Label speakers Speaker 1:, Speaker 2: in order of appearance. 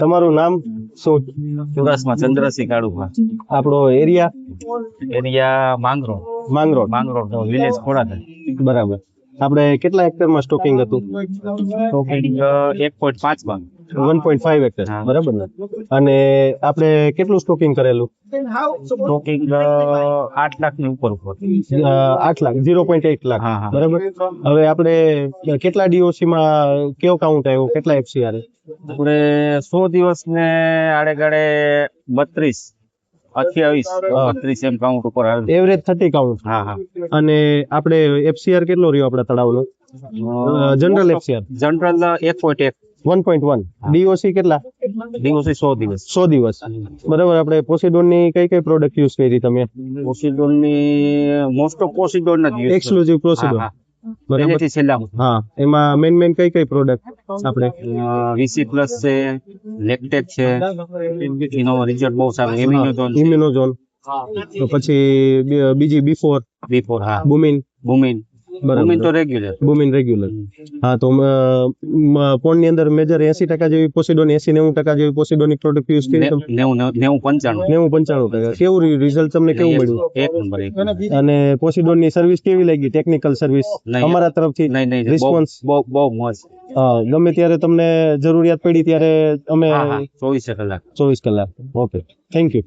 Speaker 1: તમારું નામ શું?
Speaker 2: ચુડાસમા ચંદ્રસિંહ કાળુભા.
Speaker 1: આપણો area?
Speaker 2: Area Mangrol.
Speaker 1: Mangrol.
Speaker 2: Village Khodadara.
Speaker 1: બરાબર. આપણે કેટલા હેક્ટરમાં સ્ટોકિંગ હતું?
Speaker 2: ટોકિંગ 1.5 ભાગ.
Speaker 1: 1.5 હેક્ટર.
Speaker 2: હા.
Speaker 1: બરાબર ને? અને આપણે કેટલું સ્ટોકિંગ કરેલું?
Speaker 2: ટોકિંગ 8 લાખ ની ઉપર
Speaker 1: 8 લાખ, 0.8 લાખ.
Speaker 2: હા, હા.
Speaker 1: બરાબર. હવે આપણે કેટલા DOC માં કેવો કાઉન્ટ આવ્યો, કેટલા FCR?
Speaker 2: આપણે 100 દિવસ ને આડે ગાડે 32 28 32 એમ કાઉન્ટ ઉપર આવે.
Speaker 1: Average 30 count.
Speaker 2: હા, હા.
Speaker 1: અને આપણે FCR કેટલો રહ્યો આપણા તળાવનો? General FCR
Speaker 2: general 1.1.
Speaker 1: 1.1. DOC કેટલા?
Speaker 2: દિવસે 100 દિવસ.
Speaker 1: 100 દિવસ. બરાબર. આપણે પોસીડોન ની કઈ કઈ પ્રોડક્ટ યુઝ કરી તમે?
Speaker 2: પોસીડોન ની મોસ્ટ ઓફ પોસીડોન ના દિવસ.
Speaker 1: એક્સક્લુઝિવ પોસીડોન. બરાબર.
Speaker 2: પહેલેથી છેલ્લા.
Speaker 1: હા, એમાં મેન કઈ કઈ પ્રોડક્ટ આપણે?
Speaker 2: VC પ્લસ છે, લેક્ટેક છે, એનો રિઝલ્ટ બહુ સારો. ઇમ્યુનોઝોન છે.
Speaker 1: ઇમ્યુનોઝોન. તો પછી બીજી
Speaker 2: બિફોર. હા.
Speaker 1: બુમિન.
Speaker 2: બુમિન તો રેગ્યુલર.
Speaker 1: બુમિન રેગ્યુલર. હા, તો પોન્ડ ની અંદર મેજર 80% જેવી પોસીડોન, 80-90% જેવી પોસીડોનિક પ્રોડક્ટ યુઝ કરી તમે?
Speaker 2: 90-95.
Speaker 1: કેવું રિઝલ્ટ તમને કેવું મળ્યું?
Speaker 2: એક નંબર.
Speaker 1: અને પોસીડોન ની સર્વિસ કેવી લાગી? ટેકનિકલ સર્વિસ અમારા તરફથી રિસ્પોન્સ
Speaker 2: બહુ મોજ.
Speaker 1: ગમે ત્યારે તમને જરૂરિયાત પડી ત્યારે અમે
Speaker 2: 24 કલાક.
Speaker 1: 24 કલાક. Okay, thank you.